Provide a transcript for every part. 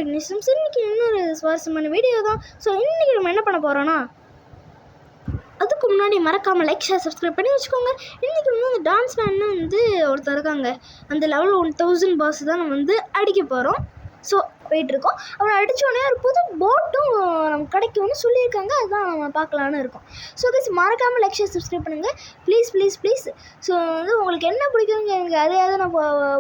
Technicians. இன்றைக்கி இன்னொரு சுவாரஸ்யமான வீடியோ தான். ஸோ இன்றைக்கி நம்ம என்ன பண்ண போகிறோன்னா, அதுக்கு முன்னாடி மறக்காமல் லைக் ஷேர் சப்ஸ்கிரைப் பண்ணி வச்சுக்கோங்க. இன்றைக்கி வந்து அந்த டான்ஸ் மேன்னு வந்து ஒருத்தர் இருக்காங்க. அந்த லெவல் 1000 பாஸ் தான் நம்ம வந்து அடிக்க போகிறோம். ஸோ போயிட்டுருக்கோம். அவனை அடித்தோடனே ஒரு புது போட்டும் நம்ம கிடைக்கும்னு சொல்லியிருக்காங்க. அதுதான் நம்ம பார்க்கலான்னு இருக்கோம். ஸோ கைஸ் மறக்காமல் லைக் ஷேர் சப்ஸ்கிரைப் பண்ணுங்கள் ப்ளீஸ் ப்ளீஸ் ப்ளீஸ். ஸோ வந்து உங்களுக்கு என்ன பிடிக்குங்க எனக்கு அதையாவது நான்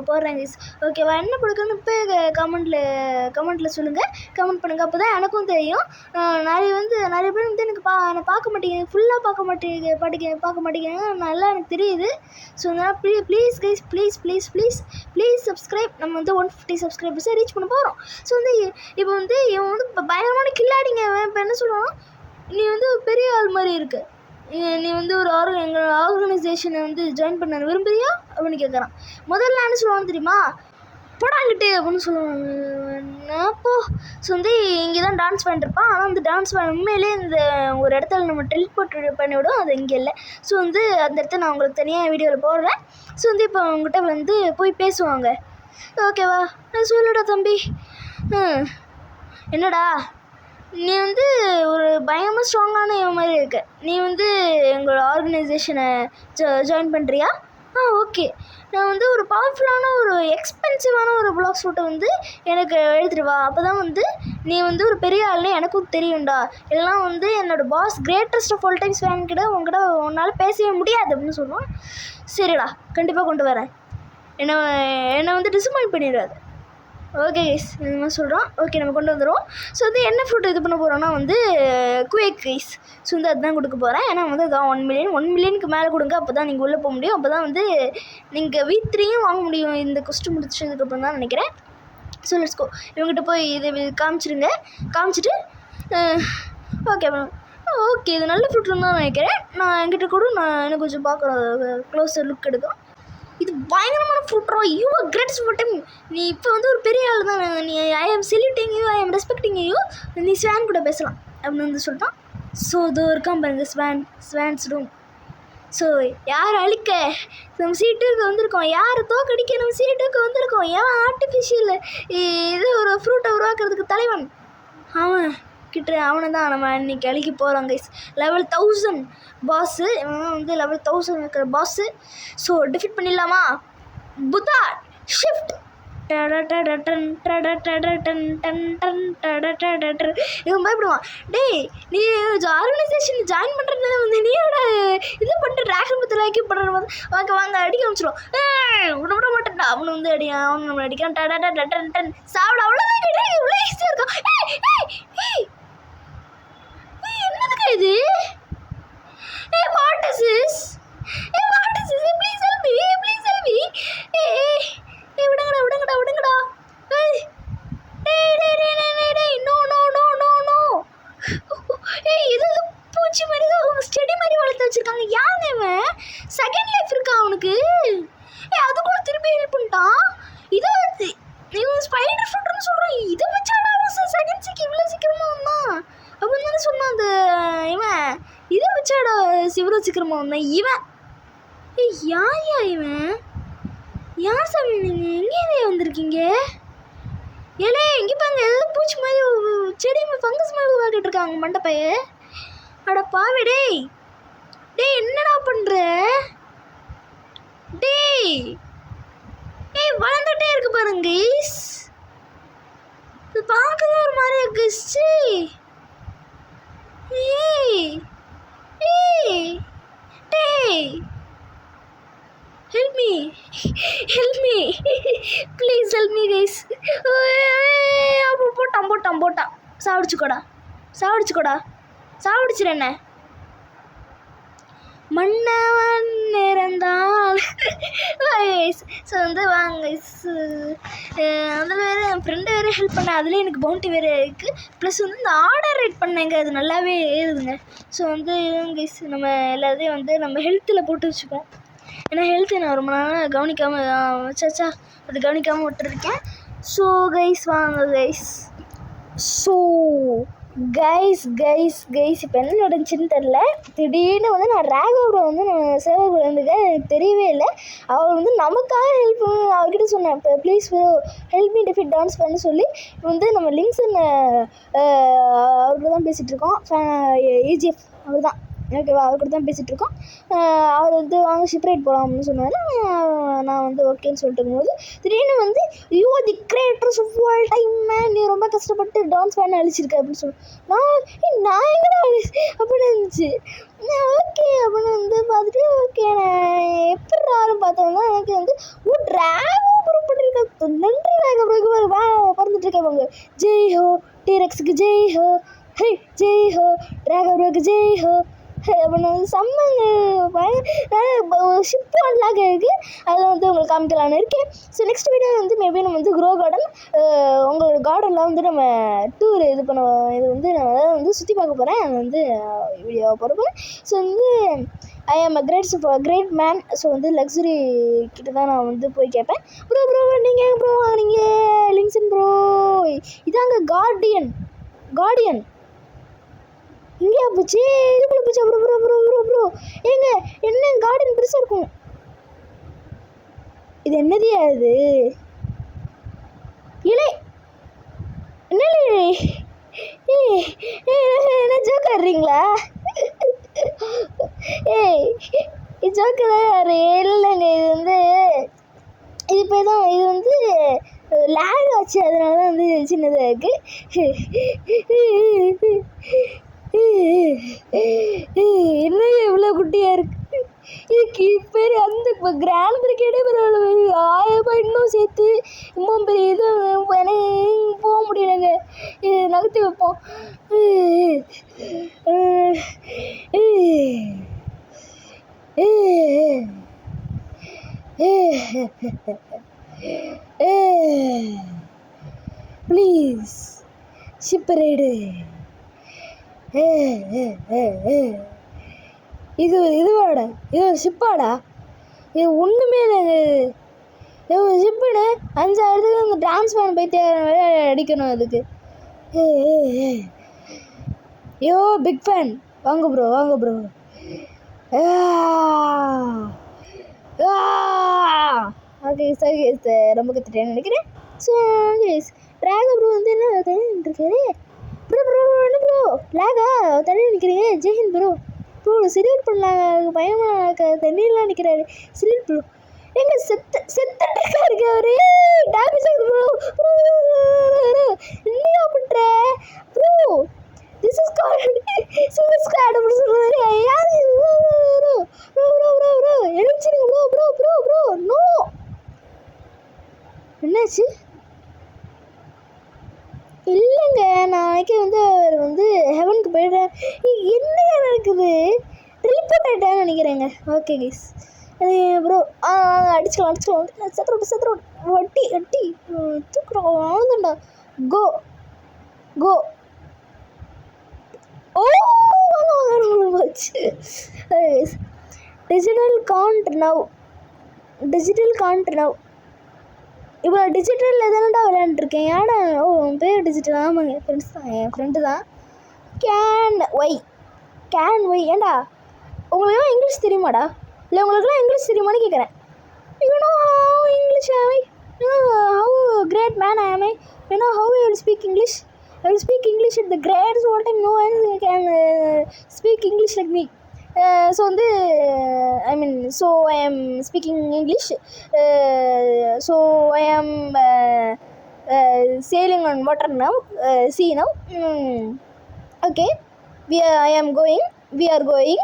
போடுறேன் கைஸ். ஓகேவா? என்ன பிடிக்குன்னு இப்போ கமெண்ட்டில் சொல்லுங்கள். கமெண்ட் பண்ணுங்கள். அப்போ தான் எனக்கும் தெரியும். நிறைய பேர் வந்து எனக்கு பார்க்க மாட்டேங்குது, ஃபுல்லாக பார்க்க மாட்டேங்குது நல்லா எனக்கு தெரியுது. ஸோ அதனால் ப்ளீஸ் கைஸ் ப்ளீஸ் சப்ஸ்கிரைப். நம்ம வந்து 150 சப்ஸ்கிரைபர்ஸை ரீச் பண்ண போகிறோம். ஸோ வந்து இவன் வந்து பயங்கரமான கில்லாடிங்க. இப்போ என்ன சொல்லுவான், நீ வந்து பெரிய ஆள் மாதிரி இருக்கு, நீ வந்து எங்கள் ஆர்கனைசேஷனை வந்து ஜாயின் பண்ண விரும்புறியா அப்படின்னு கேட்குறான். முதல்ல என்ன சொல்லுவான்னு தெரியுமா, போடாங்கிட்டு அப்படின்னு சொல்லுவாங்க. அப்போது ஸோ வந்து இங்கே தான் டான்ஸ் பண்ணிருப்பான். ஆனால் அந்த டான்ஸ் உண்மையிலே இந்த ஒரு இடத்துல நம்ம டெலிபோர்ட் பண்ணிவிடும், அது இங்கே இல்லை. ஸோ வந்து அந்த இடத்த நான் உங்களுக்கு தனியாக வீடியோவில் போடுறேன். ஸோ வந்து இப்போ அவங்ககிட்ட வந்து போய் பேசுவாங்க. ஓகேவா? சொல்லுடா தம்பி. என்னடா நீ வந்து ஒரு பயங்கரமாக ஸ்ட்ராங்கான மாதிரி இருக்க, நீ வந்து எங்களோட ஆர்கனைசேஷனை ஜாயின் பண்ணுறியா? ஓகே, நான் வந்து ஒரு பவர்ஃபுல்லான ஒரு எக்ஸ்பென்சிவான ஒரு பிளாக் ஷூட்டை வந்து எனக்கு எழுதிட்டு வா. அப்போ தான் வந்து நீ வந்து ஒரு பெரிய ஆள்னு எனக்கும் தெரியும்டா. எல்லாம் வந்து என்னோடய boss greatest of all times ஃபேன்கிட்ட உன்னால் பேசவே முடியாது அப்படின்னு சொல்லுவான். சரிடா, கண்டிப்பாக கொண்டு வரேன், என்னை வந்து டிசப்பாயிண்ட் பண்ணிடாது. ஓகே கைஸ், இந்த மாதிரி சொல்கிறோம். ஓகே, நம்ம கொண்டு வந்துடுவோம். ஸோ வந்து என்ன ஃப்ரூட் இது பண்ண போகிறோன்னா வந்து குவேக் கைஸ். ஸோ வந்து அதுதான் கொடுக்க போகிறேன். ஏன்னா வந்து அதான் 1 மில்லியனுக்கு மேலே கொடுங்க. அப்போ தான் நீங்கள் உள்ளே போக முடியும். அப்போ தான் வந்து நீங்கள் V3யும் வாங்க முடியும் இந்த கொஸ்டின் முடிச்சதுக்கப்புறம் தான் நினைக்கிறேன். So let's go. இவங்ககிட்ட போய் இது காமிச்சிட்டு ஓகே ஓகே, இது நல்ல ஃப்ரூட்னு தான் நினைக்கிறேன். நான் என்கிட்ட கூட எனக்கு கொஞ்சம் பார்க்குறேன், க்ளோஸர் லுக் எடுக்கும். இது பயங்கரமான ஃப்ரூட்ரா, you are greatest for time. நீ இப்போ வந்து ஒரு பெரிய ஆள் தான். நீ ஐ ஆம் செல்யூட்டிங் யூ, ஐ ஆம் ரெஸ்பெக்டிங் யூ. நீ ஸ்வான் கூட பேசலாம் அப்படின்னு வந்து சொல்லிட்டான். ஸோ இதோ இருக்கான் பாருங்க ஸ்வான்ஸ் ரூம். ஸோ யார் அழிக்க நம்ம சீட்டுக்கு வந்திருக்கோம், யார் தோக்கடிக்க நம்ம சீட்டுக்கு வந்திருக்கோம். ஏன் ஆர்டிஃபிஷியல் இது ஒரு ஃப்ரூட்டை உருவாக்குறதுக்கு தலைவன் அவனை தான் நம்ம இன்றைக்கி அழிக்க போகிறோம் கைஸ். லெவல் 1000 பாஸு, இவன் வந்து லெவல் 1000 இருக்கிற பாஸு. ஸோ டிஃபீட் பண்ணிடலாமா? புத்தா ஷிஃப்ட். இவன் பயப்படுவான். டேய், நீ ஆர்கனைசேஷன் ஜாயின் பண்ணுறதுனால வந்து நீயோட இது பண்ணிட்டு ட்ராகன் பத்தில் ஐக்கியம் பண்ணுற வந்து வாங்க அடிக்க ஆரம்பிச்சிடும். விட மாட்டேன்டா அவனை வந்து அவன் நம்மளை அடிக்கிறான். சாப்பிட அவ்வளோதான். இவ்வளோ ஈஸியாக இருக்கும். என்னதுக்கு இது? What is this? Please help me. விடுங்கடா. No. இது பூச்சி மாதிரி ஸ்டெடி மாதிரி வளர்த்து வச்சிருக்காங்க. யாருங்க இவன்? செகண்ட் லைஃப் இருக்கா அவனுக்கு? அது கூட திருப்பி ஹெல்ப் பண்ணிட்டான். இதை வந்து இவன் ஸ்பைடர் ஃப்ரூட்னு சொல்கிறான். இதை வச்சாடா அவன் செகண்ட் சிக்கு இவ்வளோ சீக்கிரமாக வந்தான் அப்படின்னு தானே சொன்னான் அந்த இவன். இதை வச்சாடா இவ்வளோ சீக்கிரமாக வந்தான் இவன். யாரையா இவன்? யார் சாமி நீங்கள்? எங்கேயே வந்திருக்கீங்க? ஏலே எங்கே பாங்க, ஏதாவது பூச்சி மாதிரி செடி ஃபங்கஸ் மாதிரி உருவாக்கிட்டு இருக்காங்க மண்டப்பைய. அட பாவி. டேய் என்னடா பண்ணுற? டேய் வளர்ந்துட்டே இருக்கு பாருங்க கைஸ். இது பார்க்கவே ஒரு மாதிரி இருக்கு. help me please help me guys. போட்டான். சாவடிச்சிரு என்ன. மன்னவன் இறந்தால். ஸோ வந்து வாங்க அதில் வேறு என் ஃப்ரெண்டு வேறு ஹெல்ப் பண்ணேன். அதுலேயே எனக்கு பவுண்டி வேறு இருக்குது. ப்ளஸ் வந்து இந்த ஆர்டர் ரைட் பண்ணேங்க, அது நல்லாவே ஏறுதுங்க. ஸோ வந்து கைஸ் நம்ம எல்லாத்தையும் வந்து நம்ம ஹெல்த்தில் போட்டு வச்சுப்போம். ஏன்னா ஹெல்த்தை நான் ரொம்ப நாளாக கவனிக்காமல் விட்டுருக்கேன். ஸோ கைஸ் வாங்க கைஸ். ஸோ கைஸ் இப்போ என்ன நடந்துச்சுன்னு தெரில. திடீர்னு வந்து நான் ராகவரை வந்து நான் சேவை எனக்கு தெரியவே இல்லை. அவர் வந்து நமக்காக ஹெல்ப் அவர்கிட்ட சொன்னேன், இப்போ please help me defeat dance பண்ணு சொல்லி வந்து நம்ம லிங்க்ஸன் அவர்கிட்ட தான் பேசிகிட்ருக்கோம். EGF அவர் தான், ஓகேவா, அவர்கிட்ட தான் பேசிகிட்ருக்கோம். அவர் வந்து வாங்க ஷிப் ரைட் போகலாம் அப்படின்னு சொன்னார். நான் வந்து ஓகேன்னு சொல்லிட்டு இருக்கும்போது திடீர்னு வந்து you are the creators of all time man, நீ ரொம்ப கஷ்டப்பட்டு டான்ஸ் பண்ண அழிச்சிருக்க அப்படின்னு சொல்லி நான் எங்கே அப்படின்னு இருந்துச்சு. ஓகே அப்படின்னு வந்து பார்த்துட்டு ஓகே நான் எப்படி ஆரும் பார்த்தோம்னா எனக்கு வந்து ட்ராகன் ப்ரூவ் பண்ணியிருக்க நன்றி ட்ராகன் பறந்துட்டு இருக்கவங்க. ஜெய் ஹோ டீரெக்ஸுக்கு, ஜெய் ஹோ, ஹே ஜெய் ஹோ ட்ராகன் ப்ரூக்கு, ஜெய் ஹோ அப்படின்னு வந்து செம்மங்க ஷிப் ஒன்லாக இருக்குது. அதில் வந்து உங்களுக்கு காமிக்கலான்னு இருக்கேன். ஸோ நெக்ஸ்ட் வீடியோ வந்து மேபி நம்ம வந்து க்ரோ கார்டன், உங்களோட கார்டனில் வந்து நம்ம டூர் இது பண்ண, இது வந்து நான் அதாவது வந்து சுற்றி பார்க்க போகிறேன். அது வந்து வீடியோவை போட போகிறேன். ஸோ வந்து ஐ ஆம் அ கிரேட் மேன். ஸோ வந்து லக்ஸுரி கிட்ட தான் நான் வந்து போய் கேட்பேன், ப்ரோ நீங்கள் ப்ரோ வாங்கினீங்க லிங்க்ஸன் ப்ரோ, இதாங்க கார்டியன் இங்கேயா போச்சு, இதுக்குள்ள போச்சு. ப்ரோ ஏங்க என்ன கார்டன் பெருசாக இருக்கும், இது என்னதியா இது இலை என்ன என்ன ஜோக் ஆடுறீங்களா? ஜோக்கு தான் யாரு இல்லைங்க. இது வந்து இது இப்போ தான் இது வந்து லேக் ஆச்சு, அதனால தான் வந்து சின்னதாக இருக்குது. என்ன இவ்வளோ குட்டியாக இருக்குது, இதுக்கு பேர் அந்த கிராண்ட் பிரிக்கேடே பரவாயில்ல, 1000 ரூபாய் இன்னும் சேர்த்து இம்மா பெரிய இது எனக்கு போக முடியலைங்க. இது நகர்த்தி வைப்போம். ப்ளீஸ் ஷிப் ரைடு, இதுவாடா, இது ஒரு ஷிப்பாடா, இது ஒன்றுமே இல்லைங்க. இது ஒரு ஷிப்புன்னு 5000 அந்த டிரான்ஸ்ஃபார்ம் போய் அடிக்கணும் அதுக்கு. யோ பிக் ஃபேன், வாங்க ப்ரோ ஓகே சரி ரொம்ப கற்றுட்டேன்னு நினைக்கிறேன். ஸோ ட்ராகன் ப்ரோ வந்து என்ன இருக்காரு, ப்ரோ என்ன ப்ரோ லேகா தண்ணி நிற்கிறீங்க, ஜெய்ஹிந்த் ப்ரோ சிலிவர் பண்ணலாம் பயமாக தண்ணியெலாம் நிற்கிறாரு சிலிவர் ப்ரோ, எங்க செத்துட்டு இருக்கு அவரு, டேமேஜ் ஆகுது ப்ரோ என்னையா பண்ற bro, this is called super squad அப்படி சொல்றாரு. யாரு ப்ரோ எழுச்சிருங்க ப்ரோ நோ, என்னாச்சு? இல்லைங்க நாளைக்கு வந்து அவர் வந்து ஹெவனுக்கு போய்டுறார். என்ன நடக்குது, ரிப்போர்ட் ஆகிட்டான்னு நினைக்கிறேங்க. ஓகே கைஸ் ப்ரோ அடிச்சுக்கலாம் செத்துறோம் வட்டி தூக்குறோம் அவ்வளோதான்டா. கோ ஓ போச்சு. டிஜிட்டல் காண்ட் நவ் இப்போ டிஜிட்டலில் தானடா விளையாண்டுருக்கேன். ஏடா உன் பேர் டிஜிட்டல்? ஆமாங்க ஃப்ரெண்ட்ஸ் தான், என் ஃப்ரெண்டு தான். கேன் ஒய் ஏண்டா உங்களுக்குலாம் இங்கிலீஷ் தெரியுமாடா, இல்லை உங்களுக்குலாம் இங்கிலீஷ் தெரியுமான்னு கேட்குறேன். You know how English I have great man I am you know how you will speak English. I will speak English at the grades what time no one can speak English like me. So வந்து so I am speaking English. So I am sailing on water now, sea now. Okay, we are going.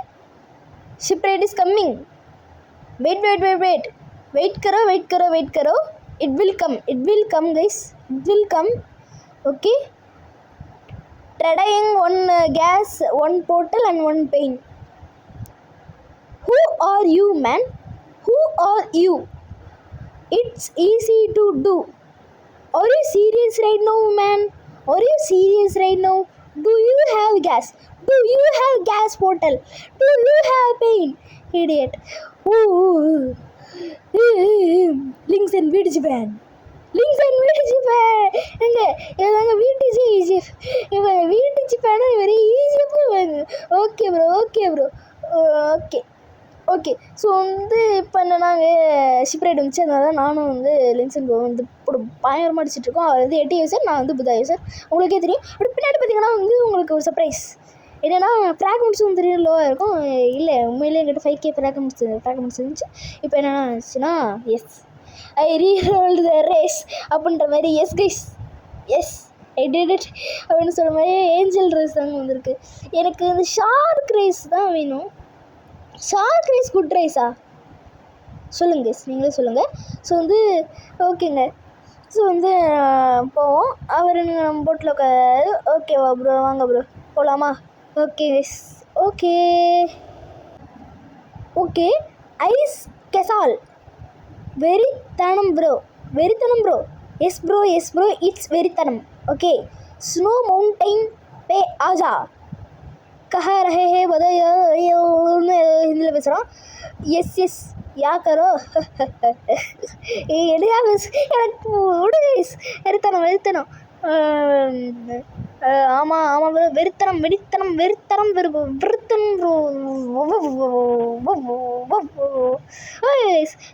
Ship ride is coming. Wait karo. It will come guys, it will come. Okay, trying one gas, one portal and one pain. Who are you, man? Who are you? It's easy to do. Are you serious right now, man? Are you serious right now? Do you have gas? Do you have gas portal? Do you have pain? Idiot. Links and Vidge ban. லிங்க்சன் வீட்டு ஜிப்பே எங்க இதாங்க வீட்டு zip இப்போ வீட்டு ஜிப்பேனா very ஈஸியாக okay bro okay bro okay okay. So வந்து இப்போ என்னன்னாங்க ship right வந்துச்சு. அதனால நானும் வந்து லிங்க்சன் ப்ரோ வந்து பயங்கரமாக அடிச்சிட்ருக்கோம். அவர் வந்து 8 யூசர், நான் வந்து புதா யூசர். உங்களுக்கே தெரியும். அப்படி பின்னாடி பார்த்தீங்கன்னா வந்து உங்களுக்கு ஒரு சர்ப்ரைஸ் என்னென்னா ஃப்ராக்மெண்ட்ஸும் தெரியும் லோவாக இருக்கும். இல்லை உண்மையிலே என்கிட்ட 5K ஃப்ராக்மெண்ட்ஸ் இருந்துச்சு. இப்போ என்னென்னா இருந்துச்சுன்னா எஸ் ஐ ரீரோல்டு த ரேஸ் அப்படின்ற மாதிரி S guys S I did it அப்படின்னு சொல்கிற மாதிரி ஏஞ்சல் ரேஸ் தாங்க வந்திருக்கு. எனக்கு வந்து ஷார்க் ரேஸ் தான் வேணும். ஷார்க் ரேஸ் குட் ரேஸா சொல்லுங்கள் கைஸ், நீங்களே சொல்லுங்கள். ஸோ வந்து ஓகேங்க. ஸோ வந்து போவோம். அவர் நம்ம போட்டில் உட்காரு. ஓகேவா ப்ரோ, வாங்க ப்ரோ போகலாமா? Okay guys okay okay. ஐஸ் கெசால் வெறித்தனம் ப்ரோ, வெறித்தனம் bro. Yes bro yes bro, it's வெறித்தனம். ஓகே. ஸ்னோ மவுண்டைன் पे आजा कहा रहे हैं बताओ हिंदी பேசுகிறோம். எஸ் எஸ் யா கரோ என்னையா எனக்கு வெறித்தனம் வெறித்தனம். ஆமாம் ஆமாம் ப்ரோ, வெறித்தனம் வெறித்தனம் வெறித்தனம் வெறித்தனம் ப்ரோ.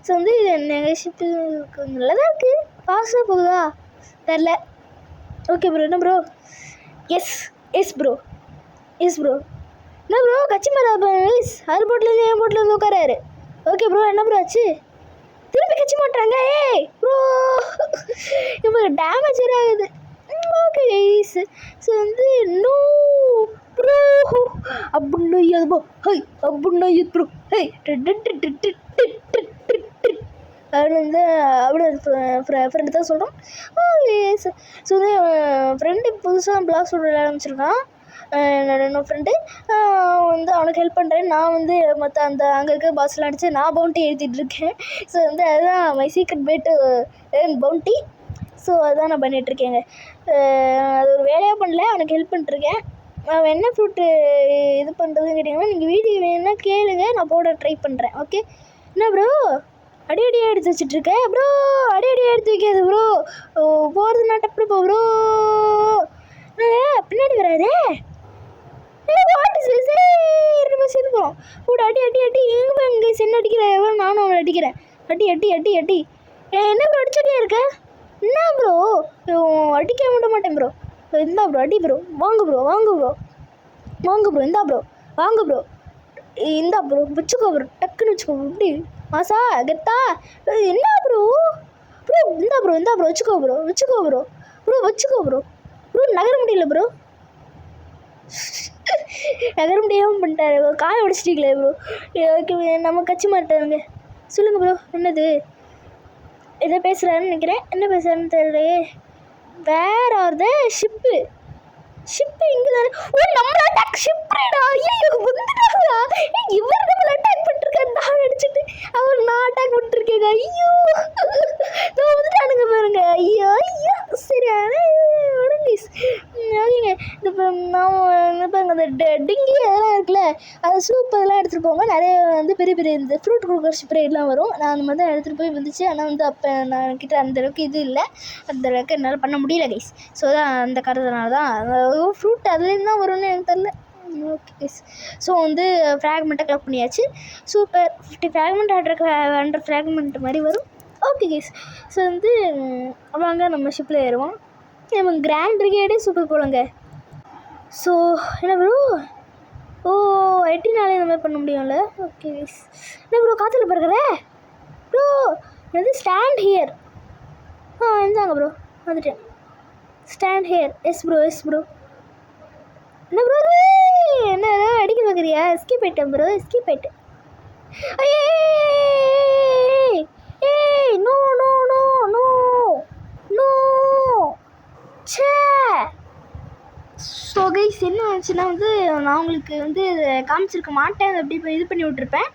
ஸோ வந்து எங்கள் ஷிப்பு நல்லா தான் இருக்குது. ஃபாஸ்ட்டாக போகுதா தெரில. Okay bro. என்ன bro? Yes yes bro yes bro. என்ன ப்ரோ கட்சி மேலே அவர் போட்டிலேருந்து என் போட்டிலேருந்து உட்காராரு. Okay bro. என்ன ப்ரோ ஆச்சு? திருப்பி கட்சி மாட்டுறாங்க. ஏய் ப்ரோ இப்போ டேமேஜ் ஆகுது. Okay guys. ஸோ வந்து நோ ப்ரோ அப்படின்னா யாது ப்ரோ ஹை அப்படின்னா யூத் ப்ரோ ஹை அப்படின்னு வந்து அப்படியே ஃப்ரெண்டு தான் சொல்கிறோம். ஸோ வந்து ஃப்ரெண்டு புதுசாக பிளாக் சொல்ல ஆரம்பிச்சிருக்கான். என்னோட ஃப்ரெண்டு வந்து அவனுக்கு ஹெல்ப் பண்ணுறேன். நான் வந்து மற்ற அந்த அங்கே இருக்க பாஸ்லாம் அடித்து நான் பவுண்டி எழுதிட்டுருக்கேன். ஸோ வந்து அதுதான் my secret way to earn bounty. So அதுதான் நான் பண்ணிகிட்ருக்கேங்க. அது ஒரு வேலையாக பண்ணல, அவனுக்கு ஹெல்ப் பண்ணிட்டுருக்கேன். அவன் என்ன ஃப்ரூட்டு இது பண்ணுறதுன்னு கேட்டிங்கன்னா நீங்கள் வீடியோ வேணுன்னா கேளுங்க, நான் போட ட்ரை பண்ணுறேன். ஓகே. என்ன ப்ரோ அடி அடியாக எடுத்து வச்சிட்ருக்க ப்ரோ? அடி அடியாக எடுத்து வைக்காது ப்ரோ, போகிறது நான் டப்பு போ ப்ரோ. பின்னாடி வராதே சேர்ந்து போகிறோம் கூட. அடி அடி அடி எங்கே இங்கே சென்ன அடிக்கிறேன், நானும் அவனை அடிக்கிறேன். அடி அடி அடி அடி. என்ன ப்ரோ அடிச்சுட்டே இருக்க? என்ன ப்ரோ அடிக்க விட மாட்டேன் ப்ரோ. இந்தா ப்ரோ அடி ப்ரோ. வாங்க ப்ரோ வாங்க ப்ரோ வாங்க ப்ரோ. இந்தா ப்ரோ வாங்க ப்ரோ. இந்தா ப்ரோ வச்சுக்கோ ப்ரோ, டக்குன்னு வச்சுக்கோ. இப்படி மாசா கெத்தா. என்ன ப்ரோ ப்ரோ இந்தா ப்ரோ இந்தா ப்ரோ வச்சுக்கோ ப்ரோ வச்சுக்கோ ப்ரோ ப்ரோ வச்சுக்கோ ப்ரோ ப்ரோ. நகர முடியல ப்ரோ, நகர முடியாமல் பண்ணிட்டாரு. காய உடச்சிட்டிங்களே ப்ரோ. ஓகே நம்ம கட்சி மாட்டாருங்க. சொல்லுங்கள் ப்ரோ. என்னது எதை பேசுகிறாருன்னு நினைக்கிறேன். என்ன பேசுகிறாருன்னு தெரியலையே. வேற ஆர் ஷிப்பு இங்கே தானே. ஓ நம்மள அட்டாக் ஷிப்ரேடா. ஐயோ வந்துட்டாங்களா? இவர் நம்மள அட்டாக் பண்ணிருக்காரு. நான் அடிச்சுட்டு அவர் நான் அட்டாக் பண்ணிருக்கேங்க. ஐயோ வந்துட்டானுங்க பாருங்க. ஐயோ ஐயோ சரியான ஓகேங்க. இப்போ நான் இப்போ அந்த டிங்கி அதெல்லாம் இருக்குல்ல, அது சூப் அதெல்லாம் எடுத்துகிட்டு போங்க. நிறைய வந்து பெரிய பெரிய இந்த ஃப்ரூட் கொடுக்குற ஸ்ப்ரேலாம் வரும். நான் அந்த மாதிரி தான் எடுத்துகிட்டு போய் வந்துச்சு. ஆனால் வந்து அப்போ நான் கிட்ட அந்தளவுக்கு இது இல்லை, அந்தளவுக்கு என்னால் பண்ண முடியல கைஸ். ஸோ தான் அந்த காரணத்தினால தான் ஃப்ரூட் அதுலேருந்து தான் வரும்னு எனக்கு தெரில. Okay guys. ஸோ வந்து ஃப்ராக்மெண்ட்டை கலெக்ட் பண்ணியாச்சு. சூப்பர். 50 ஃப்ராக்மெண்ட் 100 ஃப்ராக்மெண்ட் மாதிரி வரும். Okay guys. ஸோ வந்து வாங்க நம்ம ஷிப்பில் ஏறுவோம். நம்ம கிராண்ட் பிரிகேடே சூப்பர் போலங்க. ஸோ என்ன ப்ரோ? ஓ 18 இந்த மாதிரி பண்ண முடியும்ல. Okay guys. என்ன ப்ரோ காற்றுல பறக்கிற ப்ரோ? இது ஸ்டாண்ட் ஹியர். இருந்தாங்க ப்ரோ வந்துட்டேன். Stand here. Yes bro yes bro. என்ன ப்ரோ என்ன அடிக்க பார்க்குறியா? எஸ்கேப் ஆயிட்டேன் ப்ரோ, எஸ்கேப் ஆயிட்டேன். ஏய் no no no no no சே. ஸோ கைஸ் என்ன ஆச்சுன்னா வந்து நான் உங்களுக்கு வந்து காமிச்சிருக்க மாட்டேன், அப்படி இப்போ இது பண்ணி விட்ருப்பேன்,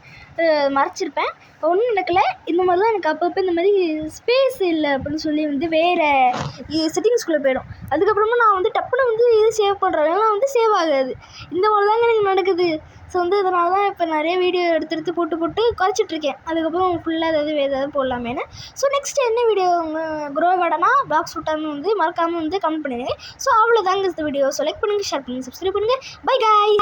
மறைச்சிருப்பேன். ஒன்றும் நடக்கலை. இந்த மாதிரி தான் எனக்கு அப்பப்போ இந்த மாதிரி ஸ்பேஸ் இல்லை அப்படின்னு சொல்லி வந்து வேறு செட்டிங்ஸ்குள்ளே போயிடும். அதுக்கப்புறமா நான் வந்து டப்புன்னு வந்து இது சேவ் பண்ணுறேன், ஏன்னா வந்து சேவ் ஆகாது. இந்த மாதிரி தாங்க எனக்கு நடக்குது. ஸோ வந்து இதனால தான் இப்போ நிறைய வீடியோ எடுத்து போட்டு குறைச்சிட்ருக்கேன். அதுக்கப்புறம் ஃபுல்லாக ஏதாவது போடலாமேன்னு. ஸோ நெக்ஸ்ட்டு என்ன வீடியோ க்ரோ கார்டனா பிளாக் சூட்டான்னு வந்து மறக்காமல் வந்து கமெண்ட் பண்ணிடுங்க. ஸோ அவ்வளோதாங்க இந்த வீடியோ. ஸோ லைக் பண்ணுங்கள், ஷேர் பண்ணுங்கள், சப்ஸ்கிரைப் பண்ணுங்கள். By guys.